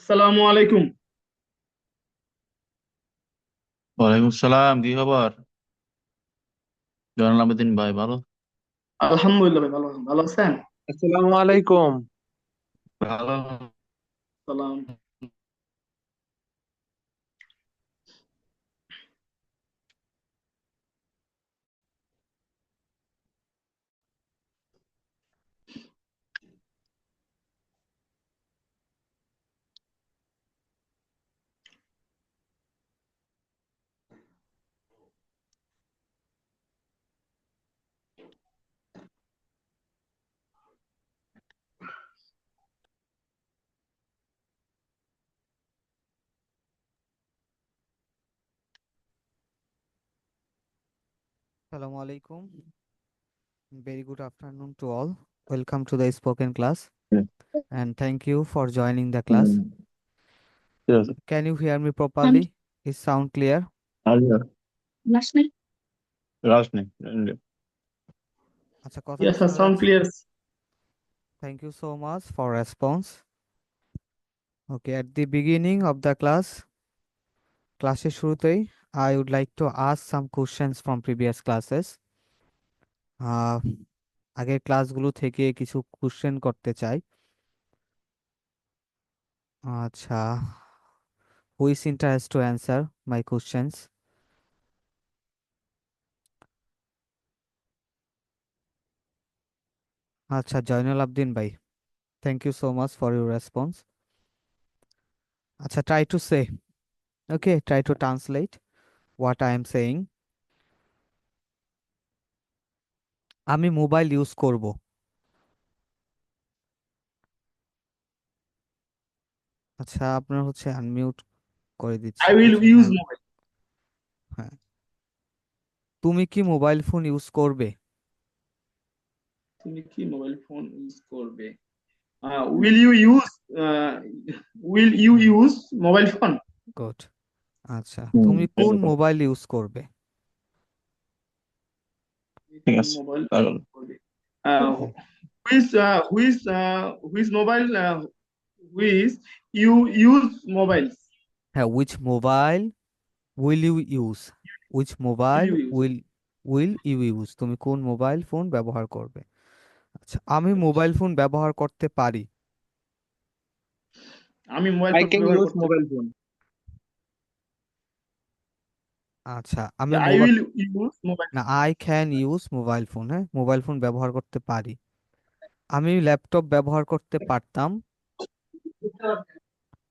আসসালামু আলাইকুম। ওয়ালাইকুম সালাম, কি খবর? জয়নাল আবেদিন ভাই, ভালো? আলহামদুলিল্লাহ ভাই, ভালো ভালো আছেন? আসসালামু আলাইকুম। ভালো। সালাম। Assalamu alaikum. Very good afternoon to all. Welcome to the spoken class and thank you for joining the class. ঠিক আছে। Can you hear me Thank properly? Is sound clear? R last night. রাজ নেই। আচ্ছা কথা কি yes, শোনা sound যাচ্ছে? Clear. Thank you so much for response. Okay, at the beginning of the ক্লাসের শুরুতেই I would like to ask some questions from previous classes. আহ আগের ক্লাসগুলো থেকে কিছু কোশ্চেন করতে চাই। আচ্ছা, who is interested to answer my questions? আচ্ছা, জয়নুল আবদিন ভাই, thank you so much for your response. আচ্ছা, try to say, okay, try to translate what I am saying. আমি মোবাইল ইউজ করব। আচ্ছা, আপনার হচ্ছে আনমিউট করে দিচ্ছি। আই উইল আচ্ছা, ইউজ হ্যাঁ মোবাইল। হ্যাঁ। তুমি কি মোবাইল ফোন ইউজ করবে? তুমি কি মোবাইল ফোন ইউজ করবে? Will you use will you hmm, use mobile phone? Good. আচ্ছা, তুমি কোন মোবাইল ইউজ করবে? ঠিক কোন আছে, মোবাইল পাগল। করবে? Hmm, which which which mobile which you use mobile? হ্যাঁ, which mobile will you use? Which will mobile you use? Will you use? তুমি কোন মোবাইল ফোন ব্যবহার করবে? আচ্ছা, আমি মোবাইল ফোন ব্যবহার করতে পারি। আমি মোবাইল I ফোন can ব্যবহার use করতে mobile পারি। phone. আচ্ছা, আমি I mobile will use mobile না, phone. I can use mobile phone. হ্যাঁ, মোবাইল ফোন ব্যবহার করতে পারি। আমি ল্যাপটপ ব্যবহার করতে পারতাম।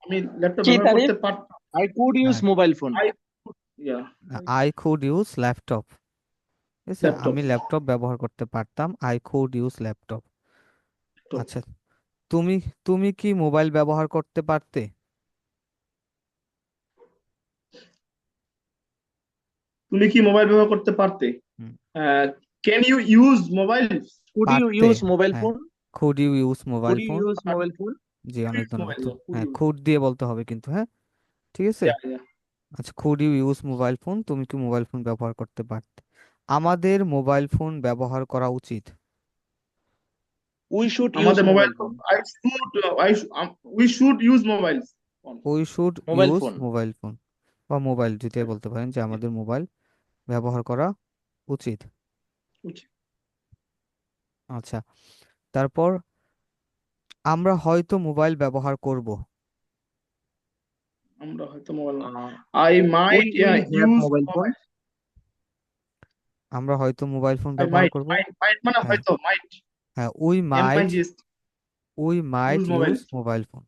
আমি ল্যাপটপ কি ব্যবহার তারিফ? করতে পারতাম। I could use হ্যাঁ, mobile phone. I yeah I could use laptop. ঠিক আছে, ল্যাপটপ। আমি ল্যাপটপ ব্যবহার করতে পারতাম। I could use laptop. আচ্ছা, তুমি তুমি কি মোবাইল ব্যবহার করতে পারতে? তুমি কি মোবাইল ব্যবহার করতে পারতে? Hmm, can you use mobile? Could you পারতে। use mobile হ্যাঁ, phone? Could you use mobile Could you phone? use mobile phone? জি, অনেক ধন্যবাদ। মোবাইল হ্যাঁ, খুড দিয়ে বলতে হবে কিন্তু, হ্যাঁ, ঠিক আছে। Yeah yeah. আচ্ছা, could you use mobile phone? তুমি কি মোবাইল ফোন ব্যবহার করতে পারতে? আমাদের মোবাইল ফোন ব্যবহার করা উচিত। We should use আমাদের mobile mobile phone. We should use mobile phone. We should Mobile use phone. Mobile phone বা মোবাইল যেটাই বলতে পারেন, যে আমাদের মোবাইল ব্যবহার করা উচিত। আচ্ছা, তারপর আমরা হয়তো মোবাইল ব্যবহার করব। আমরা হয়তো mobile, Uh, I we might will have use mobile phone. Mobile. আমরা হয়তো মোবাইল ফোন আই ব্যবহার মাইট করব। মাইট মাইট মানে হ্যাঁ, হয়তো, মাইট হ্যাঁ, M I G S we might use mobile. Use mobile phone.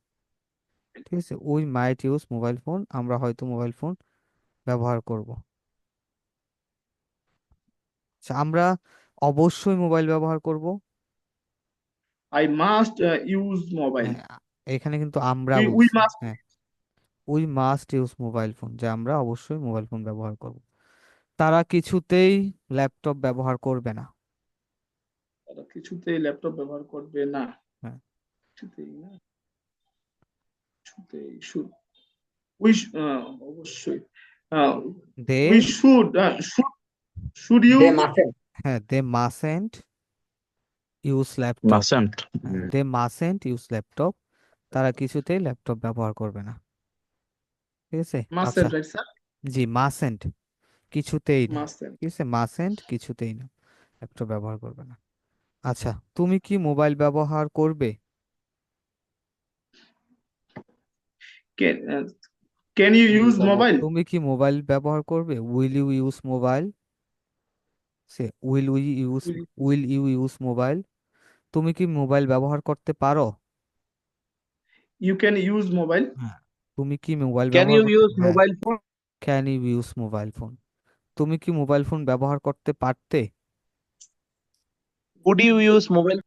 ঠিক আছে, we might use mobile phone, আমরা হয়তো মোবাইল ফোন ব্যবহার করব। আচ্ছা, আমরা অবশ্যই মোবাইল ব্যবহার করব। I must use mobile. হ্যাঁ, এখানে কিন্তু আমরা উই বলছি। মাস্ট। হ্যাঁ, we must use mobile phone, যে আমরা অবশ্যই মোবাইল ফোন ব্যবহার করব। তারা কিছুতেই ল্যাপটপ ব্যবহার করবে না। তারা কিছুতেই ল্যাপটপ ব্যবহার করবে না। হ্যাঁ, কিছুতেই না, কিছুতেই শুড উই অবশ্যই they we should should you. They mustn't. হ্যাঁ, they mustn't use laptop. Mustn't. হ্যাঁ, দে মাসেন্ট ইউজ ল্যাপটপ, তারা কিছুতেই ল্যাপটপ ব্যবহার করবে না। ঠিক আছে? আচ্ছা, Mustn't, right, sir? জি, মাসেন্ট, কিছুতেই না। Mustn't. ঠিক আছে, মাসেন্ট, কিছুতেই না, ল্যাপটপ ব্যবহার করবে না। আচ্ছা, তুমি কি মোবাইল ব্যবহার করবে? Can can you use mobile? তুমি কি মোবাইল ব্যবহার করবে? Will you use mobile? সে will we use, Will will you use mobile? তুমি কি মোবাইল ব্যবহার করতে পারো? you can use mobile? হ্যাঁ, তুমি কি মোবাইল Can ব্যবহার you করতে, use হ্যাঁ, mobile phone? Can you use mobile phone? তুমি কি মোবাইল ফোন ব্যবহার করতে পারতে? Could you use mobile?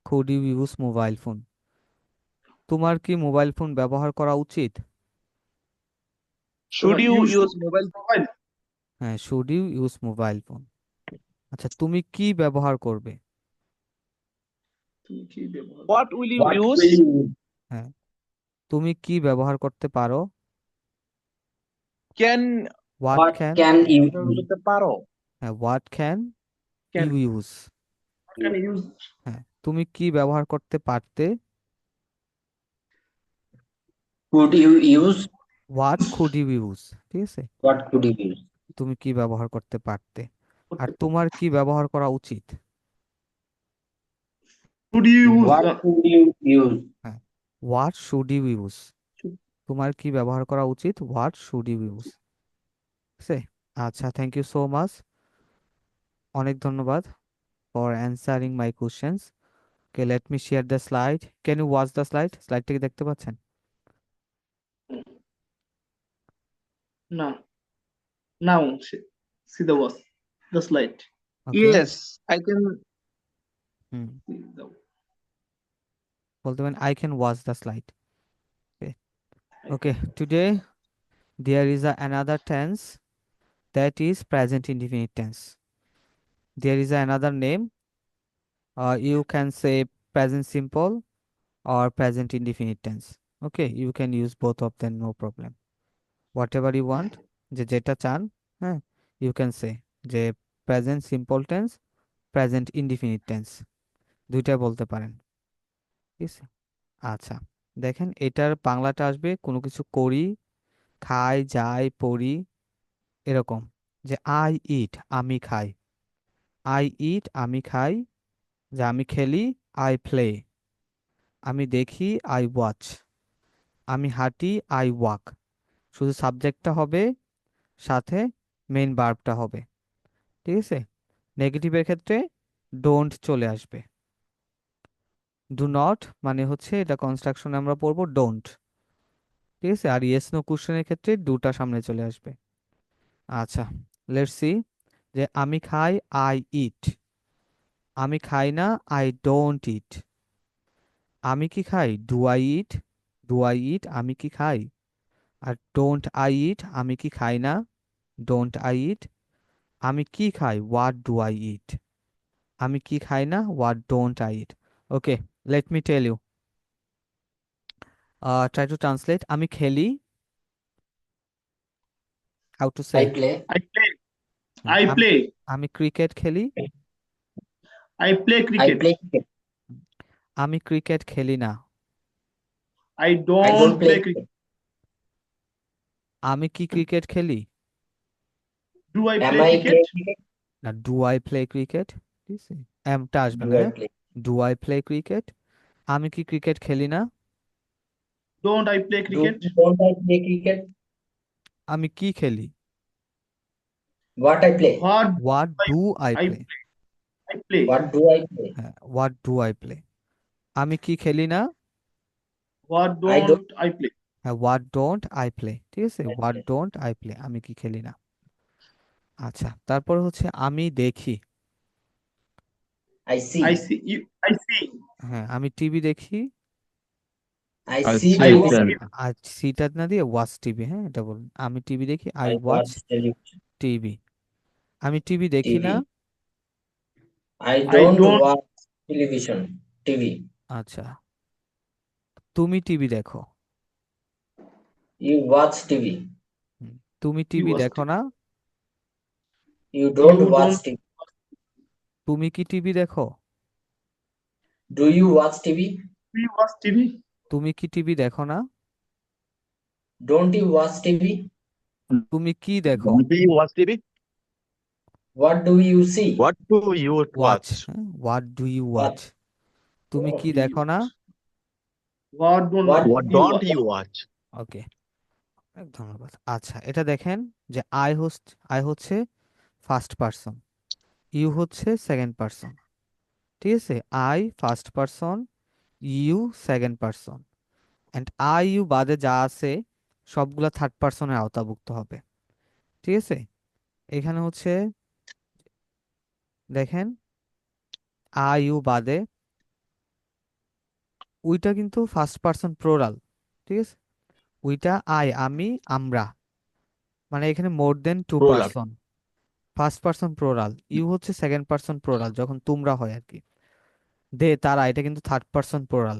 Could you use mobile phone? তোমার কি মোবাইল ফোন ব্যবহার করা উচিত? Should you You use should mobile? use mobile. হ্যাঁ, should you use mobile phone? আচ্ছা, তুমি কি ব্যবহার করবে? তুমি কি ব্যবহার What করবে? will you What use? will you use? হ্যাঁ, তুমি কি ব্যবহার করতে পারো? Can what What can, can you ব্যবহার use? করতে পারো? হ্যাঁ, what can Can you use? what can you use? হ্যাঁ, তুমি কি ব্যবহার করতে পারতে? Could you use? What could you use? ঠিক আছে, What could you use? তুমি কি ব্যবহার করতে পারতে। আর করতে তোমার কি ব্যবহার করা উচিত? Could you use What could you use? হ্যাঁ, হোয়াট শুড ইউ ইউজ? তোমার কি ব্যবহার করা উচিত? What should you use? ঠিক আছে? আচ্ছা, থ্যাংক ইউ সো মাচ, অনেক ধন্যবাদ for answering my questions. Okay, let me share the slide. Can you watch the slide? স্লাইডটা কি দেখতে পাচ্ছেন? now now see the was the slide. Okay, Yes, I can. Hmm, See the বলতে পারেন I can watch the slide. Okay, today there is another tense, that is present indefinite tense. There is another name, you can say present simple or present indefinite tense. Okay, you can use both of them, no problem, whatever you want, যে যেটা চান, হ্যাঁ, you can say যে present simple tense, present indefinite tense, দুইটা বলতে পারেন। ঠিক আছে? আচ্ছা, দেখেন এটার বাংলাটা আসবে কোনো কিছু করি, খাই, যাই, পড়ি, এরকম, যে আই ইট, আমি খাই, আই ইট, আমি খাই, যে আমি খেলি, আই প্লে, আমি দেখি, আই ওয়াচ, আমি হাঁটি, আই ওয়াক। শুধু সাবজেক্টটা হবে, সাথে মেইন ভার্বটা হবে। ঠিক আছে? নেগেটিভের ক্ষেত্রে ডোন্ট চলে আসবে। ডু নট মানে হচ্ছে এটা কনস্ট্রাকশনে আমরা পড়বো ডোন্ট। ঠিক আছে? আর ইয়েস নো কোশ্চেনের ক্ষেত্রে ডুটা সামনে চলে আসবে। আচ্ছা, লেটস সি, যে আমি খাই, আই ইট, আমি খাই না, আই ডোন্ট ইট। আমি কি খাই, do I eat, do I eat, আমি কি খাই। আর ডোন্ট আই ইট, আমি কি খাই না, ডোন্ট আই ইট। আমি কি খাই, হোয়াট ডু আই ইট, আমি কি খাই না, what don't I eat. Okay, let me tell you, try to translate. আমি খেলি, how to say. I play. I play. I আমি play. আমি ক্রিকেট খেলি, I play I cricket. play cricket. আমি ক্রিকেট খেলি না। I I don't don't play play cricket. cricket. আমি কি ক্রিকেট খেলি, Do I Am play I cricket? play cricket? না ডু আই প্লে ক্রিকেট। ঠিক আছে, এমটা আসবে Do না, I হ্যাঁ, play? Do I play cricket. আমি কি ক্রিকেট খেলি না, Don't I play cricket? Don't I play cricket? আমি কি খেলি, What I play? What what do I I play. I play? What do I play? হ্যাঁ, হোয়াট ডু আই প্লে। আমি কি খেলি না, What I don't don't I play? হ্যাঁ, what don't I play. ঠিক আছে, I what play. Don't I play, আমি কি খেলি না। আচ্ছা, তারপর হচ্ছে আমি দেখি। I see. I see you. I see. হ্যাঁ, আমি টিভি দেখি, I I see see I it TV. then. আর সিটা না দিয়ে ওয়াচ টিভি, হ্যাঁ, এটা বলুন। আমি টিভি দেখি, I I watch watch television. TV. আমি টিভি দেখি না। TV. I I don't don't. watch television. TV. আচ্ছা, তুমি টিভি দেখো। You watch TV. হুম, তুমি You টিভি watch দেখো TV. না। You don't You watch don't. TV. তুমি কি টিভি দেখো। Do you watch TV? We watch TV. তুমি কি টিভি দেখো না? Don't you watch TV? তুমি কি দেখো? Don't you watch TV? What do you see? What do you watch, watch? What do you watch? Watch. তুমি Oh, কি দেখো না? What don't What What you don't watch? you watch? ওকে, ধন্যবাদ। আচ্ছা, এটা দেখেন যে আই হচ্ছে ফার্স্ট পারসন, ইউ হচ্ছে সেকেন্ড পারসন, ঠিক আছে? I first person, you second person, and I you বাদে যা আছে সবগুলা থার্ড পারসনের আওতাভুক্ত হবে, ঠিক আছে? এখানে হচ্ছে দেখেন আই ইউ বাদে উইটা কিন্তু ফার্স্ট পারসন প্লোরাল, ঠিক আছে? উইটা আই, আমি, আমরা, মানে এখানে more than two Plural. Person, first person plural. You হচ্ছে সেকেন্ড পারসন প্লোরাল, যখন তোমরা হয় আর কি। দে, তারা, এটা কিন্তু থার্ড পারসন প্লোরাল,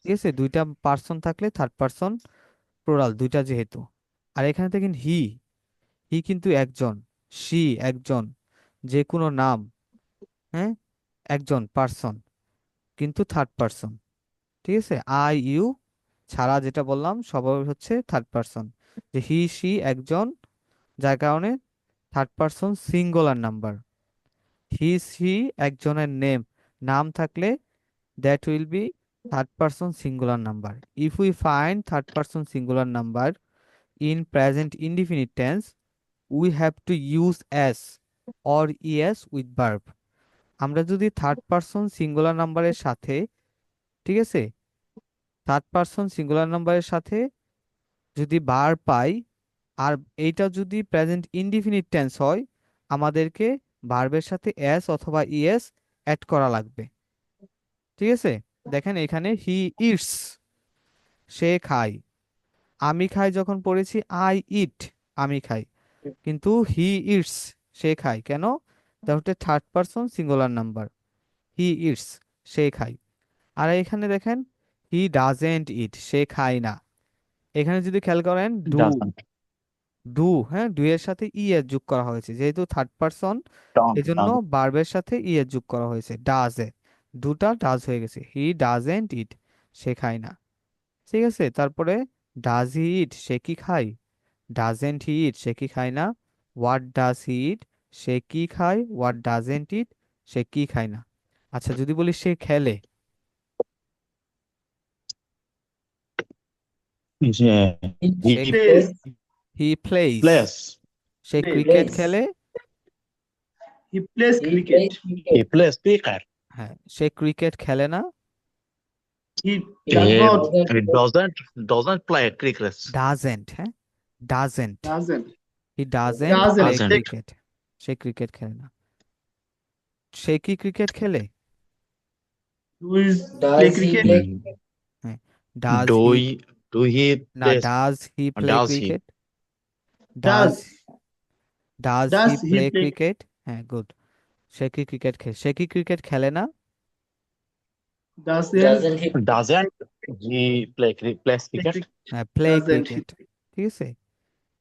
ঠিক আছে? দুইটা পারসন থাকলে থার্ড পারসন প্লোরাল, দুইটা যেহেতু। আর এখানে দেখেন হি, হি কিন্তু একজন, সি একজন, যে কোনো নাম, হ্যাঁ, একজন পারসন কিন্তু থার্ড পারসন, ঠিক আছে? আই ইউ ছাড়া যেটা বললাম সবাই হচ্ছে থার্ড পারসন, যে হি সি একজন, যার কারণে third person singular number. He she একজনের নাম থাকলে that will be third person singular number. If we find third person singular number in present indefinite tense we have to use S or ES with verb. আমরা যদি third person singular নাম্বারের সাথে, ঠিক আছে, third person singular নাম্বারের সাথে যদি verb পাই, আর এইটা যদি প্রেজেন্ট ইনডিফিনিট টেন্স হয়, আমাদেরকে ভার্বের সাথে এস অথবা ইএস অ্যাড করা লাগবে, ঠিক আছে? দেখেন এখানে হি ইটস, সে খায়। আমি খাই যখন পড়েছি আই ইট, আমি খাই, কিন্তু হি ইটস, সে খায় কেন? তাহলে third person singular number, he eats, সে খায়। আর এখানে দেখেন হি ডাজেন্ট ইট, সে খায় না। এখানে যদি খেয়াল করেন Doesn't. ডু, হ্যাঁ, ডু এর সাথে ই এর যোগ করা হয়েছে, যেহেতু থার্ড পারসন Don't. এজন্য ভার্বের সাথে ই এর যোগ করা হয়েছে, ডাজ এ, দুটা ডাজ হয়ে গেছে। হি ডাজেন্ট ইট, সে খায় না, ঠিক আছে? তারপরে ডাজ হি ইট, সে কি খায়? ডাজেন্ট হি ইট, সে কি খায় না? হোয়াট ডাজ হি ইট, সে কি খায়? হোয়াট ডাজেন্ট ইট, সে কি খায় না? আচ্ছা, যদি বলি সে খেলে, Yeah. Say He Plays. He plays, plays. Say Plays. Cricket Plays. খেলে, He plays He cricket. plays He cricket. plays cricket. হ্যাঁ, সে ক্রিকেট খেলে না, He He does He not. doesn't play cricket. Doesn't, হ্যাঁ, doesn't, Doesn't. He doesn't Doesn't. Play Doesn't. Cricket, সে cricket খেলে না। সে কি cricket খেলে? Who is play Does he cricket? play? Mm. হ্যাঁ, does Do he, he, do he না, plays? Does he play Does he? Cricket, does, Does. Does he Does he play play? Cricket, হ্যাঁ, good. সে কি cricket খেলে? সে কি cricket খেলে না? Doesn't Doesn't he? Doesn't he plays play cricket? cricket? হ্যাঁ, play Doesn't he? Cricket, ঠিক আছে?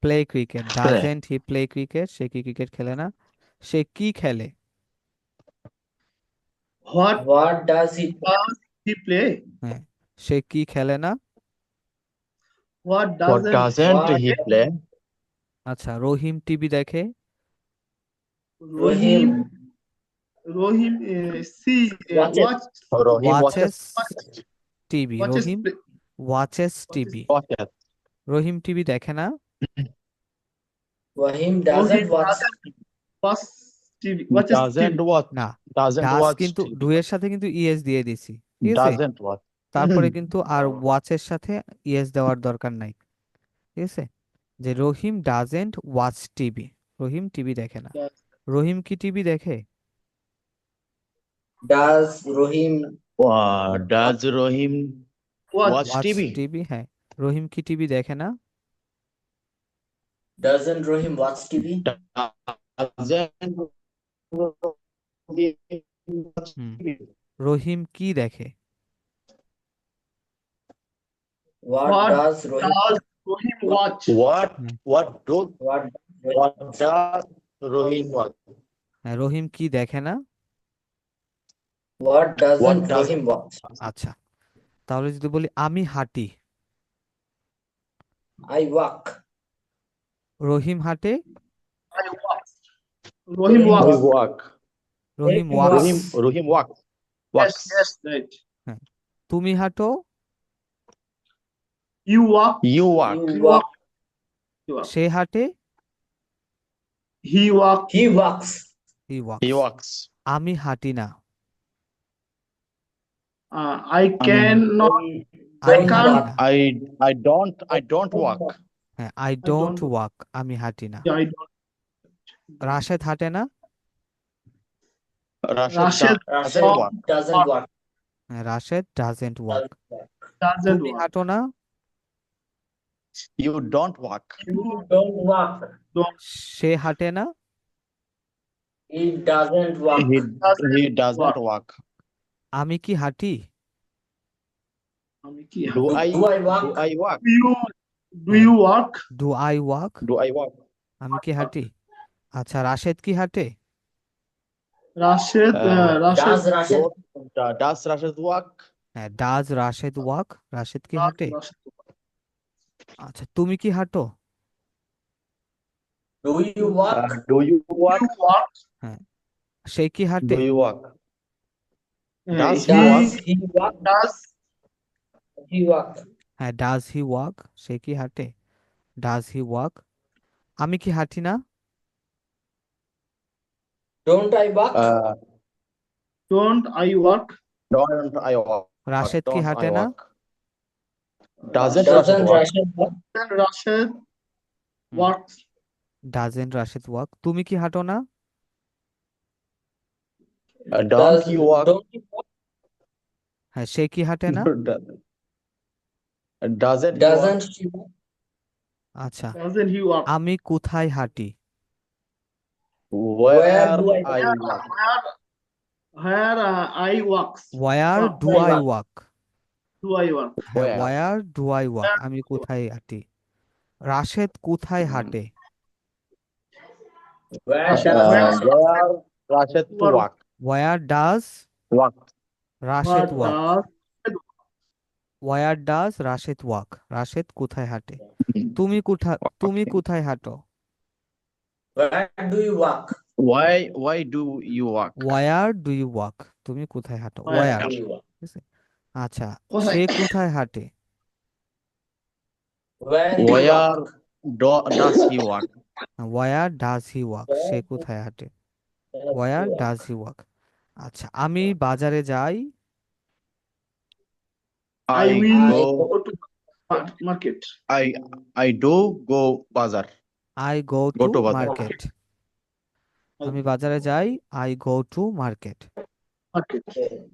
Play cricket, Play. Doesn't he play cricket, সে কি ক্রিকেট খেলে না। সে কি খেলে? What What does he play? does he play? হ্যাঁ, সে কি খেলে না। What What doesn't doesn't What he play? আচ্ছা, রহিম টিভি দেখে, Rohim Rohim see watches. watch Rohim watches watches. TV, watches রহিম play, watches watches TV, Watches. রহিম TV দেখে না। Rohim Rohim doesn't watch. doesn't watch TV. Watches Doesn't TV. watch. না, Doesn't does watch কিন্তু TV. ডুয়ের সাথে কিন্তু ES দিয়ে দিছি, ঠিক আছে? Doesn't watch. তারপরে কিন্তু আর ওয়াচের সাথে ইএস দেওয়ার দরকার নাই, ঠিক আছে? যে Rahim doesn't watch TV, Rahim TV দেখে না। Does রহিম কি টিভি দেখে? Does Rohim Does Rohim watch watch watch TV? TV, হ্যাঁ। রহিম কি টিভি দেখে না? doesn't Rohim watch TV? Doesn't Rohim watch hmm, TV? রহিম কি দেখে? What What does Rohim does Rohim watch? What hmm, what do what what does Rohim watch? হ্যাঁ, রহিম কি দেখে না? what doesn't does Rohim watch? আচ্ছা, তাহলে যদি বলি আমি হাঁটি, I walk. রহিম হাঁটে, I walk. Rohim We walks. walk. Rahim Rohim wax. walks. Rohim walks. Yes, Walks. yes, right. হ্যাঁ, তুমি হাঁটো, You walk. You walk. You You walk. walk. You walk. সে হাঁটে, He walks. He walks. He He wax. walks. আমি হাঁটি না, I cannot. আমি Don't হাঁটি walk. না, I don't walk. হ্যাঁ I I don't don't. Walk, আমি হাঁটি না। Yeah, I don't. রাশেদ হাঁটে না, Rashid Rashid doesn't Rashid walk. doesn't walk. হ্যাঁ, Rashed doesn't walk. Doesn't walk. Doesn't তুমি walk. হাঁটো না, You don't walk. You Don't walk. don't. সে হাঁটে না, He doesn't walk. He doesn't walk. আমি কি হাঁটি, আমি কি Do হাঁটি? I Do I walk? do I walk? Do you walk? Do I walk, Do I walk? আমি কি হাঁটি। আচ্ছা, রাশেদ কি হাঁটে, Rashid. Rashid. Does Rashid? Does Rashid walk? হ্যাঁ ডাজ রাশেদ ওয়াক, রাশেদ কি হাঁটে। Rashid. আচ্ছা, তুমি কি হাঁটো, Do you walk? Do you walk? You walk. সে কি হাঁটে, Do you walk? Uh, Does he Does he walk? does. He walk. হ্যাঁ ডাজ হি ওয়াক, সে কি হাঁটে, ডাজ হি ওয়াক। আমি কি হাঁটি না, Don't I walk? Don't I walk? Don't I walk? Rashed কি Don't হাঁটে I না, walk? Doesn't Rashid Doesn't walk? Rashid walk? Then Rashid walks. Doesn't Rashed walk. তুমি কি হাঁটো না, Don't you walk? Don't you walk? হ্যাঁ সে কি হাঁটে না। Doesn't he walk? Doesn't she walk? আচ্ছা, Doesn't he walk? আমি কোথায় হাঁটি, Where do I I Where, walk? where I walks. Where Walk. Do I walk, Do I walk? হ্যাঁ Where? Where do I walk, আমি কোথায় হাঁটি। রাশেদ কোথায় হাঁটে, Where does Where Rashid Rashid to walk? Where does Walk. Rashed What walk, does where does Rashed walk, Rashed কোথায় হাঁটে। তুমি কোথায় হাঁটো, Where do you walk? Why do you walk? Where do you walk, তুমি কোথায় হাঁটো, Where where. Do you walk? আচ্ছা, কোথায়? সে কোথায় হাঁটে, Where do you Where walk? does he walk? Where does he walk, সে কোথায় হাঁটে, ওয়ার ডাজ হি ওয়াক। আচ্ছা, আমি বাজারে যাই, I will go go to market. I do go bazaar. I go Go to to bazaar. Market. আমি বাজারে যাই, I go to market. Market.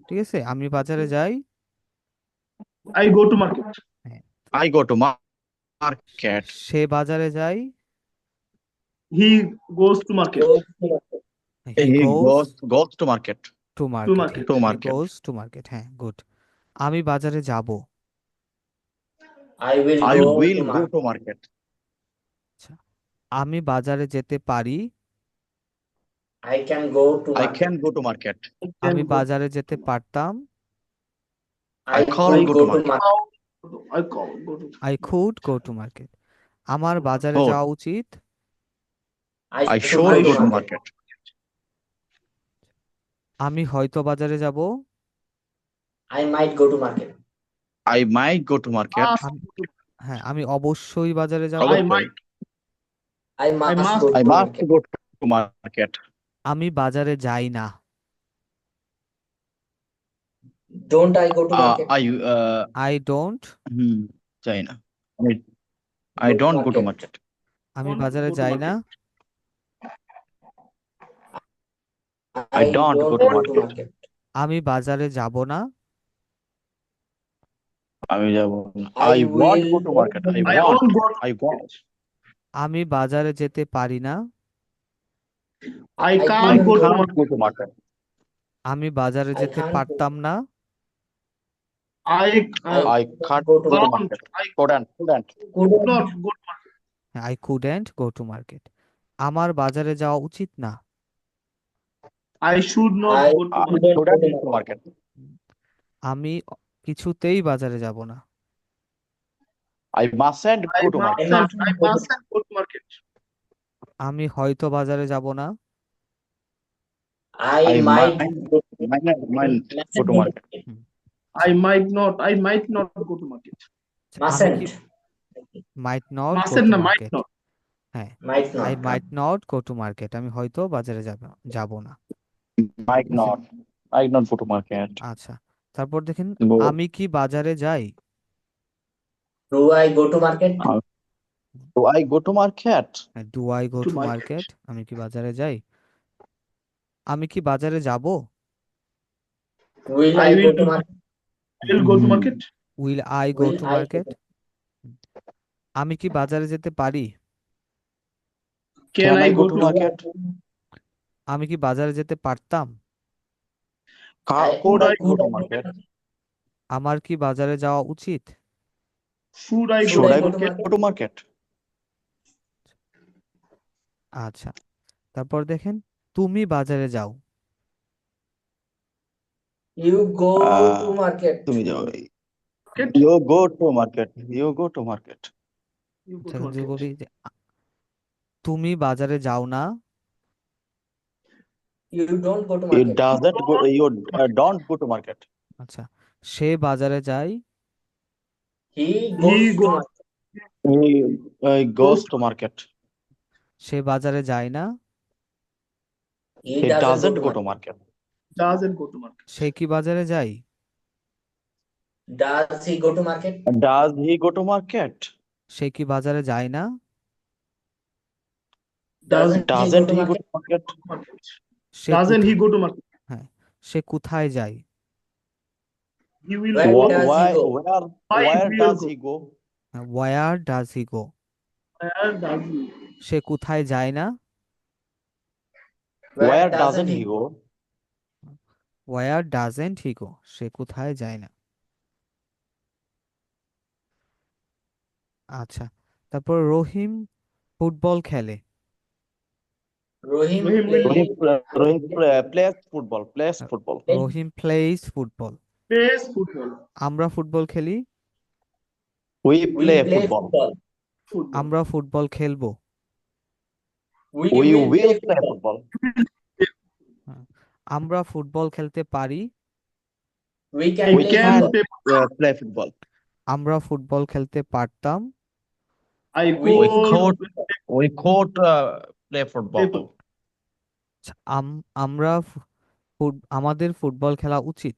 ঠিক আছে, আমি বাজারে যাই, I go to market. I go to market. সে বাজারে যায়, He goes to market. Go to market. He He goes goes to market. Two market, market. To he market. Goes to market. হ্যাঁ, good. আমি বাজারে যাব, I will I go will to go market. to market. আমি বাজারে যেতে পারি, I can go to I market. can go to market. আমি Can go. বাজারে যেতে পারতাম, I can't go to market. I call go to. I could go to market. আমার বাজারে Oh. যাওয়া উচিত, I should should go go to to market. market. আমি হয়তো বাজারে যাব, I might go to market. I might go to market. হ্যাঁ আমি অবশ্যই বাজারে যাব, I might. I must must go I to must market. go to market. আমি বাজারে যাই না, Don't I go to market? I don't, China. I don't go to market. আমি Don't বাজারে go to যাই না, I don't go to go to market. market. আমি বাজারে যাব না, আমি যাব না। I I won't go will to market. I I won't. won't go to I won't. আমি বাজারে যেতে পারি না, I I I can't go to can't market. go to market. আমি বাজারে I যেতে can't go- পারতাম না, I I can't go go to to can't. market. I Couldn't. could not go to market. I couldn't go to market. আমার বাজারে যাওয়া উচিত না, I should not I go to couldn't market. Couldn't go to market. আমি কিছুতেই বাজারে যাব না। I mustn't I go to market. mustn't go to market. আমি হয়তো বাজারে যাব না। I I might might go to market. Hmm, I might not go to market. আচ্ছা, আমি কি mustn't might not go Mustn't to না, might মার্কেট? not. হ্যাঁ, might I not might not go to market, আমি হয়তো বাজারে যাব না। Might not. Might not go to market. আচ্ছা, তারপর দেখেন, Go. আমি কি বাজারে যাই? do I go to market Do I go to market? Do I go To to market. Market, আমি কি বাজারে যাই? আমি কি বাজারে যাব? will I I go will to market go to market. Will I go will to I go market? to আমি কি বাজারে যেতে পারি? Can I go to market? আমি কি বাজারে যেতে পারতাম? Could I go Could to I go market? আমার কি বাজারে যাওয়া উচিত? Should I go Should to I go to market? Go to market? আচ্ছা, তারপর দেখেন, তুমি বাজারে যাও। you go to Uh, market তুমি যাও। Market? You go to market. You go to market. You go আচ্ছা, to এখন যদি market. বলি যে তুমি বাজারে যাও না, you don't go to You market doesn't go. You don't go to market. আচ্ছা, সে বাজারে যায়, he He goes to goes market He goes to market. সে বাজারে যায় না, he He doesn't doesn't go go to to market market. doesn't go to market. সে কি বাজারে যায়? does he go to market Does he go to market? সে কি বাজারে যায় না? doesn't he go Doesn't to he go market to market? Market. Say Doesn't he কোথা- go to market? হ্যাঁ, সে কোথায় যায়? He will Where go. does he Why? go? Where will does go. he go? Where does he go? Where does he? সে কোথায় যায় না? Where doesn't he go? Where doesn't he go? সে কোথায় যায় না। আচ্ছা, তারপর রহিম ফুটবল খেলে। Rohim Rohim will Plays football. Plays football. Rahim plays football. plays football. আমরা ফুটবল খেলি। We we play play football. Football. আমরা ফুটবল খেলবো। we We will play will play football football. আমরা ফুটবল খেলতে পারি। we can We play can football Play football. আমরা football খেলতে পারতাম। I We could We could play football. আচ্ছা, আমরা আমাদের ফুটবল খেলা উচিত।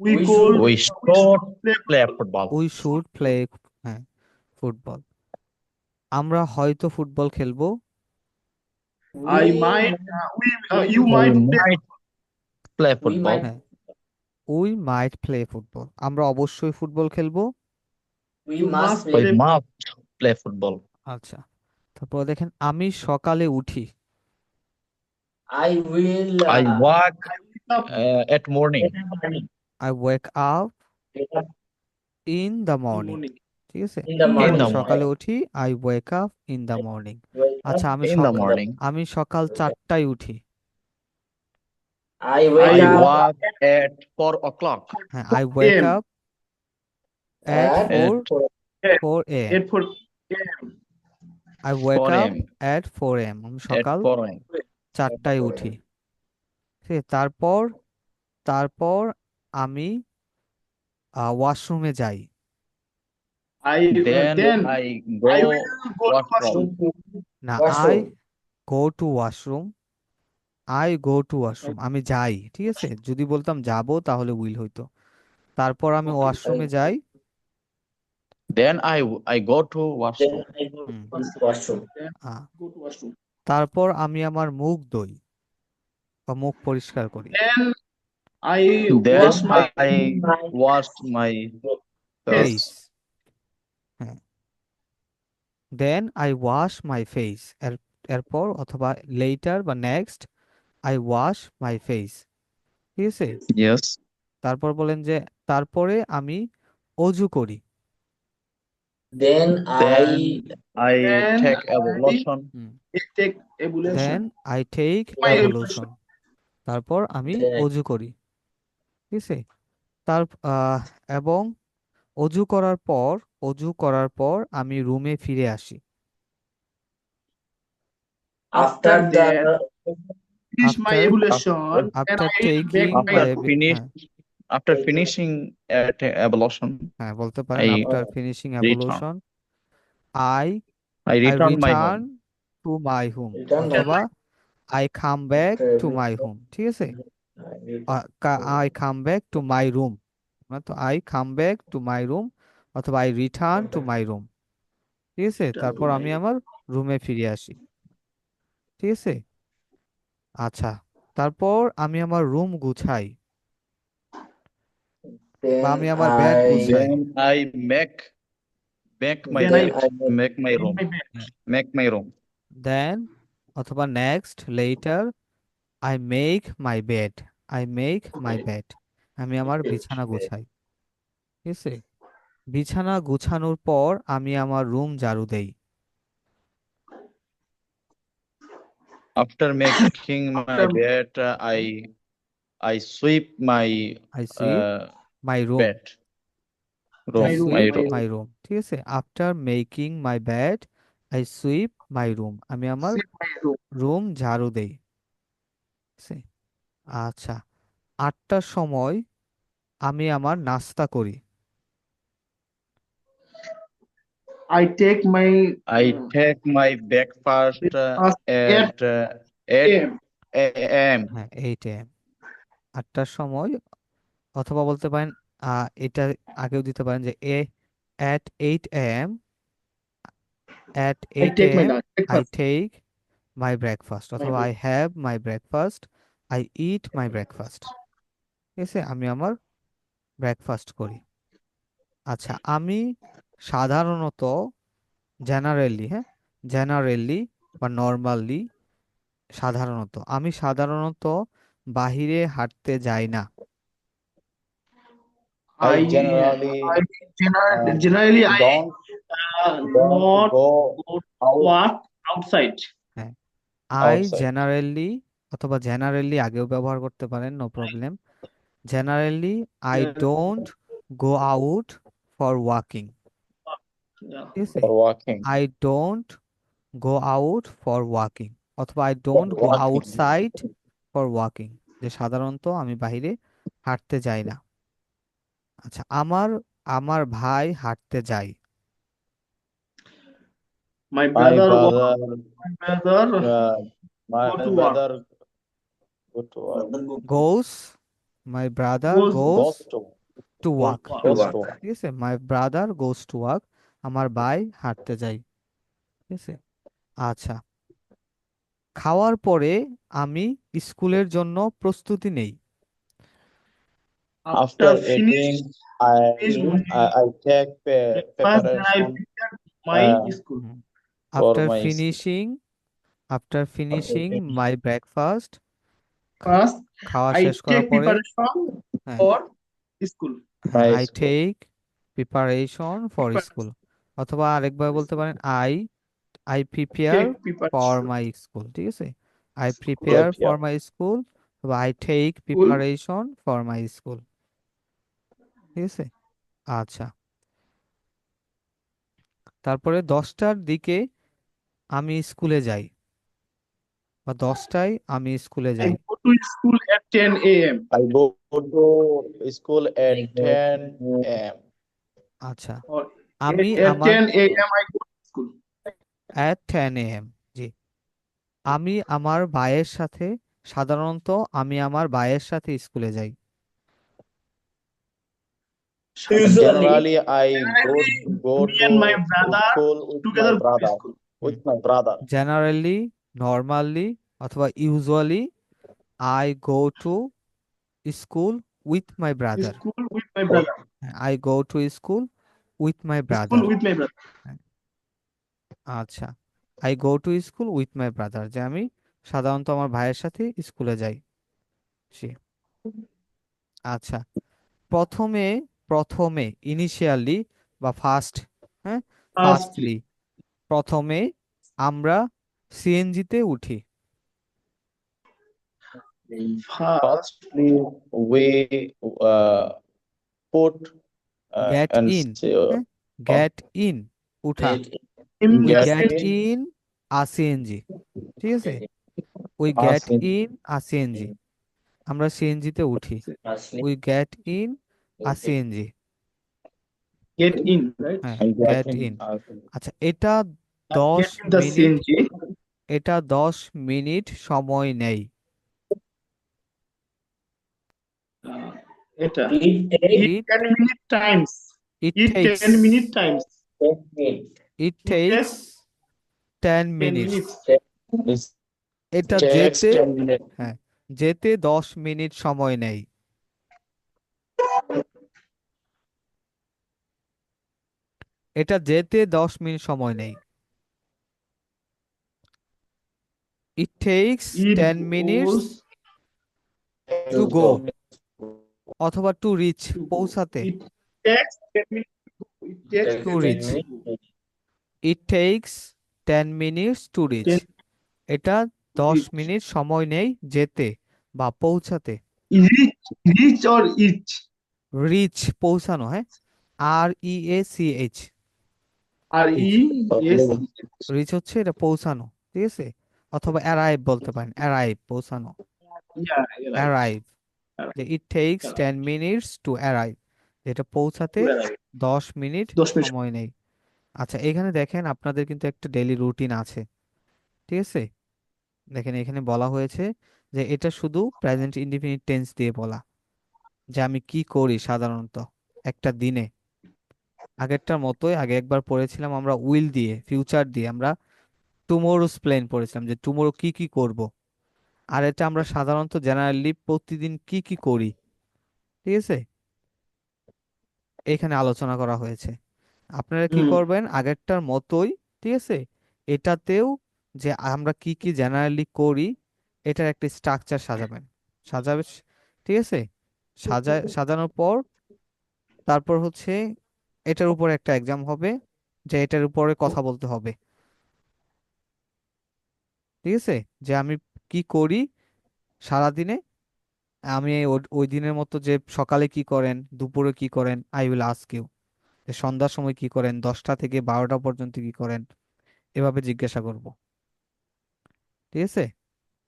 we We could We should play football. We should play, হ্যাঁ, ফুটবল। আমরা হয়তো ফুটবল খেলবো। I we might you We might play might play we football. might হ্যাঁ, উই মাইট প্লে ফুটবল। আমরা অবশ্যই ফুটবল খেলবো। we You must must play We must play football. আচ্ছা, তারপর দেখেন, আমি সকালে উঠি। I will I walk wake up at morning. I wake up wake up in the in morning. morning. ঠিক আছে, in the In the morning the আমি সকালে উঠি, I wake up in the morning. wake up আচ্ছা, In the morning. আমি সকাল 4টায় উঠি। I wake I up walk at 4 o'clock. হ্যাঁ, I wake AM. Up at at 4 a.m. 4 a.m. I wake 4 up a.m. at 4 a.m. আমি At সকাল 4 a.m. 4টায় উঠি। ঠিক আছে, তারপর আমি ওয়াশরুমে যাই। Then I go I will go to washroom. না, washroom. I go two washroom. আমি যাই। ঠিক আছে, যদি বলতাম যাব তাহলে উইল হইতো। তারপর আমি ওয়াশরুমে যাই। Then I go to Then washroom. I go hmm, to washroom. Ah, Go to washroom. তারপর আমি আমার মুখ ধুই বা মুখ পরিষ্কার করি। Then I Then wash my I wash my face, face. হ্যাঁ, then I wash my face. এরপর অথবা লেটার বা next I wash my face. ঠিক আছে, Yes. তারপর বলেন যে তারপরে আমি অজু করি। Then Then I Then take ablution. take ablution. Then I take My ablution. তারপর আমি Then I- অজু করি। ঠিক আছে, তার এবং অজু করার পর আমি রুমে ফিরে আসি। After after that, the finish my After evaluation, then after I taking make my after finish after finishing at evaluation, হ্যাঁ বলতে পারেন I after finishing return. Evolution I I I return my return home. To my home return my অথবা I come back after to every my home, ঠিক আছে? I need I come back to my room, তো I come back to my room অথবা I return to my room, ঠিক আছে? return to তারপর my আমি room. আমার রুমে ফিরে আসি, ঠিক আছে? আচ্ছা, তারপর আমি আমার রুম গুছাই বা আমি then আমার bed I Gusai. Then I make my Then I bed, make my make room, my bed. make my room. দেন অথবা next letter I make my bed, I make my bed, আমি আমার বিছানা গুছাই, ঠিক আছে? বিছানা গুছানোর পর আমি আমার রুম ঝাড়ু দেই। After making my After bed, I sweep my I sweep my room, bed, I my room, room, my sweep my room. My room, ঠিক আছে? After making my bed I sweep my room, আমি আমার sweep my room. Room ঝাড়ু দেই, ঠিক আছে? আচ্ছা, 8টার সময় আমি আমার নাস্তা করি। I take my I take my breakfast breakfast at 8 a.m. a.m. হ্যাঁ 8 AM, 8টার সময়, অথবা বলতে পারেন এটা আগেও দিতে পারেন যে at 8 AM, at I 8 take my a.m. I breakfast. take my breakfast My অথবা I have my breakfast, I eat my breakfast, ঠিক আছে? আমি আমার ব্রেকফাস্ট করি। আচ্ছা, আমি সাধারণত জেনারেলি, হ্যাঁ জেনারেলি বা নর্মালি, আমি সাধারণত বাহিরে হাঁটতে যাই না। I I generally generally I don't not go go out walk outside. হ্যাঁ, আই outside. জেনারেলি অথবা জেনারেলি আগেও ব্যবহার করতে পারেন, no problem. Generally I don't go out for walking, Yeah. ঠিক আছে? For walking. I don't go out for walking অথবা I don't go Walking. Outside for walking, যে সাধারণত আমি বাইরে হাঁটতে যাই না। আচ্ছা, আমার আমার ভাই হাঁটতে যায়। My My brother walk, brother, my brother uh, my go to work. brother go to work. Goes, my brother Goes goes Goes to to walk, goes to work. ঠিক আছে? My brother goes to walk, আমার ভাই হাঁটতে যায়, ঠিক আছে? আচ্ছা, খাওয়ার পরে আমি স্কুলের জন্য প্রস্তুতি নেই। after After finish eating, I my I take breakfast, then I preparation prepare my uh, school. for after my finishing after finishing my breakfast, First, খাওয়া I শেষ করার take পরে, preparation হ্যাঁ for school. হ্যাঁ, my I school. Take preparation for Preparation. School, অথবা আরেকবার বলতে পারেন I I prepare Take for preparation. My school, ঠিক আছে? I prepare Prepare. For my school বা I take School. Preparation for my school, ঠিক আছে? আচ্ছা, তারপরে 10টার দিকে আমি স্কুলে যাই বা 10টায় আমি স্কুলে I যাই। go to school at 10 a.m. I go to school at 10 a.m. আচ্ছা, or আমি at আমার 10 a.m. I go to school. at 10 a.m. জি, আমি আমার ভাইয়ের সাথে, সাধারণত আমি আমার ভাইয়ের সাথে স্কুলে যাই। Generally, I go me and my to brother school with my together go to brother. school. With my brother. Generally, normally অথবা usually I go to school with my brother, School with my brother. I go to school with my School brother. with my brother. আচ্ছা, I go to school with my brother, যে আমি সাধারণত আমার ভাইয়ের সাথে স্কুলে যাই। সে আচ্ছা, প্রথমে প্রথমে ইনিশিয়ালি বা ফার্স্ট, হ্যাঁ Firstly, ফার্স্টলি, প্রথমে আমরা সিএনজিতে উঠি। first Firstly, we uh, put Get and in, say, হ্যাঁ get in উঠা, In we get get in, in আরসিএনজি, ঠিক আছে, we us get in, in আরসিএনজি, আমরা সিএনজি তে উঠি, Asli. we get in আরসিএনজি, get in, right? হ্যাঁ and get get in in। us. আচ্ছা এটা And 10 get in the minute, CNG. এটা 10 minute সময় নেয়, Eta. It takes It it 10 minute times. it It takes 10 minute times. 10 minutes. it It takes takes 10 10 minutes, minutes. It এটা takes যেতে 10 minutes. হ্যাঁ যেতে 10 minute সময় নেয়, এটা যেতে 10 মিনিট সময় নেয়, it takes It 10 minutes goes to To go go. অথবা to reach to go. পৌঁছাতে, It takes 10 minutes to go. It takes Takes to 10 reach, minutes to go. it takes 10 minutes to reach, 10 এটা to 10 reach. Minute সময় নেয় যেতে বা পৌঁছাতে, Reach or each. Reach পৌঁছানো, হ্যাঁ R E A C H, RES. Reach হচ্ছে এটা পৌঁছানো, ঠিক আছে, অথবা অ্যারাইভ বলতে পারেন, অ্যারাইভ পৌঁছানো, Yeah, you're right. Arrive, Correct. যে ইট tax Correct. 10 minutes to arrive, যেটা পৌঁছাতে To arrive. 10 minute 10 minutes. সময় নেই। আচ্ছা এখানে দেখেন আপনাদের কিন্তু একটা ডেইলি রুটিন আছে, ঠিক আছে, দেখেন এখানে বলা হয়েছে যে এটা শুধু প্রেজেন্ট ইনডিফিনিট টেন্স দিয়ে বলা, যে আমি কি করি সাধারণত একটা দিনে, আগেরটার মতোই আগে একবার পড়েছিলাম আমরা উইল দিয়ে, ফিউচার দিয়ে আমরা টুমোরোস প্ল্যান পড়েছিলাম যে টুমোরো কি কি করব, আর এটা আমরা সাধারণত জেনারেলি প্রতিদিন কি কি করি, ঠিক আছে, এখানে আলোচনা করা হয়েছে। আপনারা কি Hmm. করবেন আগেরটার মতোই, ঠিক আছে, এটাতেও যে আমরা কি কি জেনারেলি করি এটার একটা স্ট্রাকচার সাজাবেন, সাজাবে, ঠিক আছে, সাজানোর পর তারপর হচ্ছে এটার উপর একটা এক্সাম হবে, যে এটার উপরে কথা বলতে হবে, ঠিক আছে, যে আমি কি করি সারাদিনে, আমি ওই দিনের মতো যে সকালে কি করেন, দুপুরে কি করেন, আই উইল আস্ক ইউ, সন্ধ্যার সময় কি করেন, 10টা থেকে 12টা পর্যন্ত কি করেন, এভাবে জিজ্ঞাসা করব, ঠিক আছে,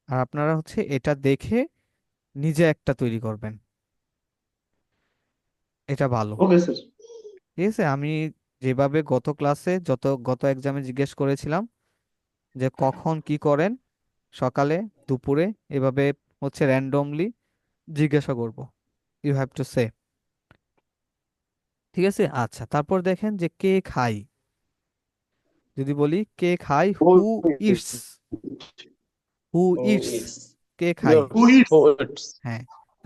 আর আপনারা হচ্ছে এটা দেখে নিজে একটা তৈরি করবেন, এটা ভালো, Okay, sir. ঠিক আছে। আমি যেভাবে গত ক্লাসে গত এক্সামে জিজ্ঞেস করেছিলাম যে কখন কি করেন, সকালে দুপুরে, এভাবে হচ্ছে র্যান্ডমলি জিজ্ঞাসা করব, ইউ হ্যাভ টু সে, ঠিক আছে। আচ্ছা তারপর দেখেন যে কে খাই, যদি বলি কে খাই, হু it's, who Who it's, eats? কে খাই, Who eats? Who eats? হ্যাঁ,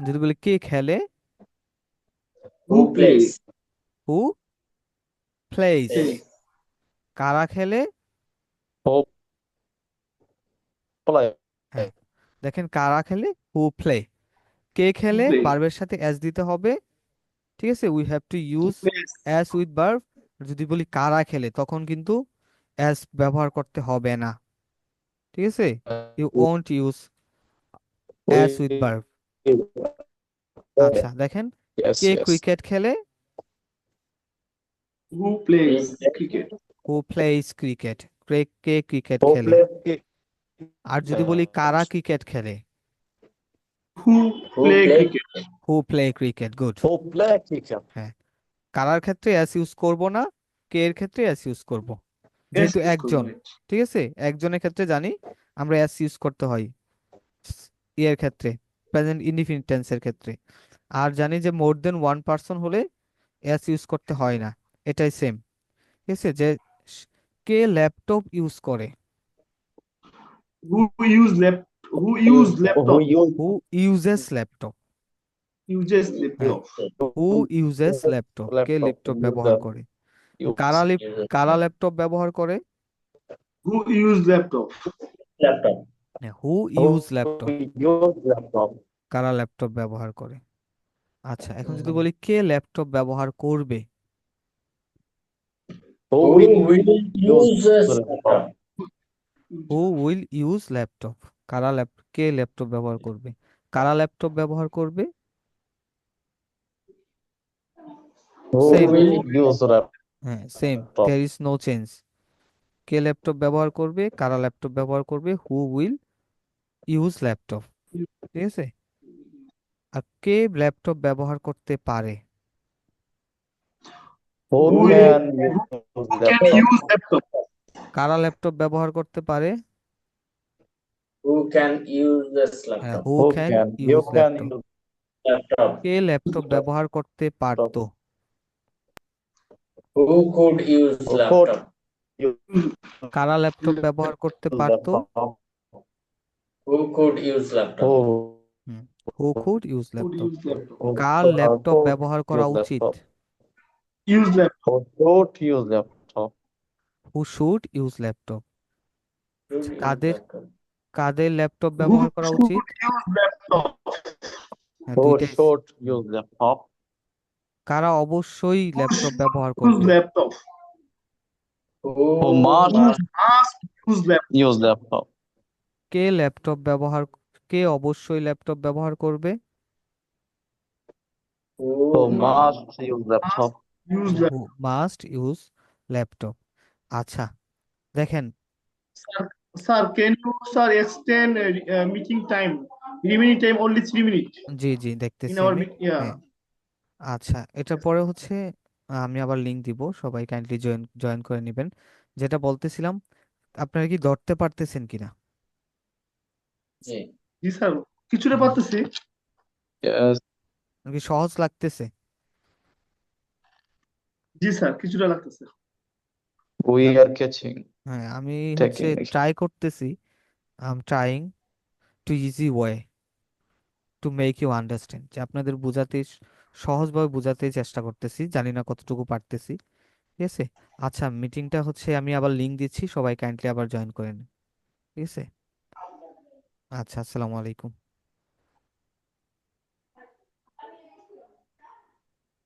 যদি বলি কে খেলে, Who Who plays? Who plays, play? Plays. কারা খেলে, Who play? হ্যাঁ দেখেন কারা খেলে, হু প্লে, কে খেলে Play. ভার্বের সাথে অ্যাস দিতে হবে, ঠিক আছে, we have to use Plays. S with verb, যদি বলি কারা খেলে তখন কিন্তু অ্যাস ব্যবহার করতে হবে না, ঠিক আছে, you won't use S with We verb. আচ্ছা দেখেন yes, কে yes. ক্রিকেট খেলে, Who plays Plays. cricket? Who plays cricket, কে ক্রিকেট Who খেলে, play? আর যদি বলি কারা ক্রিকেট খেলে, Who Who play plays? cricket? Who play cricket, good, Who play cricket? হ্যাঁ, কারার ক্ষেত্রে অ্যাস ইউজ করব না, কে এর ক্ষেত্রে অ্যাস ইউজ করব, Yes, যেহেতু yes, একজন, correct. ঠিক আছে, একজনের ক্ষেত্রে জানি আমরা অ্যাস ইউজ করতে হয় এর ক্ষেত্রে, প্রেজেন্ট ইনডিফিনিট টেন্সের ক্ষেত্রে, আর জানি যে মোর দেন ওয়ান পারসন হলে অ্যাস ইউজ করতে হয় না, এটাই সেম, ঠিক আছে, যে কে ল্যাপটপ ইউজ করে, Who use lap? Who use Who laptop? use who uses laptop, Uses হ্যাঁ, laptop. হু ইউজেস ল্যাপটপ, কে laptop? ল্যাপটপ ব্যবহার করে, কারা Uses কারা ল্যাপটপ ব্যবহার করে, Who use laptop? laptop. Who Who use laptop, use laptop? কারা laptop ব্যবহার করে। আচ্ছা এখন যদি বলি কে ল্যাপটপ ব্যবহার করবে, Who Who will will use use laptop? Who will use laptop, কে ল্যাপটপ ব্যবহার করবে, কারা ল্যাপটপ ব্যবহার করবে, Who সেম will use হ্যাঁ same laptop? There is no change. কে ল্যাপটপ ব্যবহার করবে, কারা ল্যাপটপ ব্যবহার করবে, হু উইল ইউজ ল্যাপটপ, ঠিক আছে। আর কে ল্যাপটপ ব্যবহার করতে পারে, Who Who can can use use laptop? কারা ল্যাপটপ ব্যবহার করতে পারে, Who can use this হ্যাঁ laptop? Who Who can can? You use can laptop. use Laptop. K laptop ব্যবহার করতে পারতো, Who could use Who could laptop? use কারা laptop ব্যবহার করতে পারতো, laptop? Who could use laptop? Who who could use Could laptop. use laptop. who car could laptop ব্যবহার করা use উচিত, laptop? Use laptop. Who should use laptop? Who should use laptop. Should use কাদের laptop. কাদের laptop Who ব্যবহার করা should উচিত, use laptop? হ্যাঁ Who দুইটাই। should use laptop? কারা অবশ্যই Who ল্যাপটপ should ব্যবহার use করবে, laptop? Who Who must Who must must use laptop? use laptop? K laptop ব্যবহার, কে অবশ্যই ল্যাপটপ ব্যবহার করবে, Who who must use laptop? Use who laptop. Must use laptop. আচ্ছা দেখেন, Sir, can you, sir, extend meeting time? Remaining time only 3 minutes G G in দেখতেছি our আমি, meeting. Yeah. হ্যাঁ। আচ্ছা এটার পরে হচ্ছে আমি আবার লিংক দিব, সবাই কাইন্ডলি জয়েন করে নেবেন। যেটা বলতেছিলাম, আপনারা কি ধরতে পারতেছেন কিনা, জি জি স্যার, কিছুটা পারতেছি। Yes, কি সহজ লাগতেছে? জি স্যার, কিছুটা লাগতেছে। we um- are catching. হ্যাঁ আমি হচ্ছে Taking it. ট্রাই করতেছি, I am trying to easy way to make you understand, যে আপনাদের বুঝাতে সহজভাবে বুঝাতে চেষ্টা করতেছি, জানি না কতটুকু পারতেছি, ঠিক আছে। আচ্ছা মিটিংটা হচ্ছে আমি আবার লিংক দিচ্ছি, সবাই কাইন্ডলি আবার জয়েন করে নিন, ঠিক আছে। আচ্ছা আসসালামু আলাইকুম।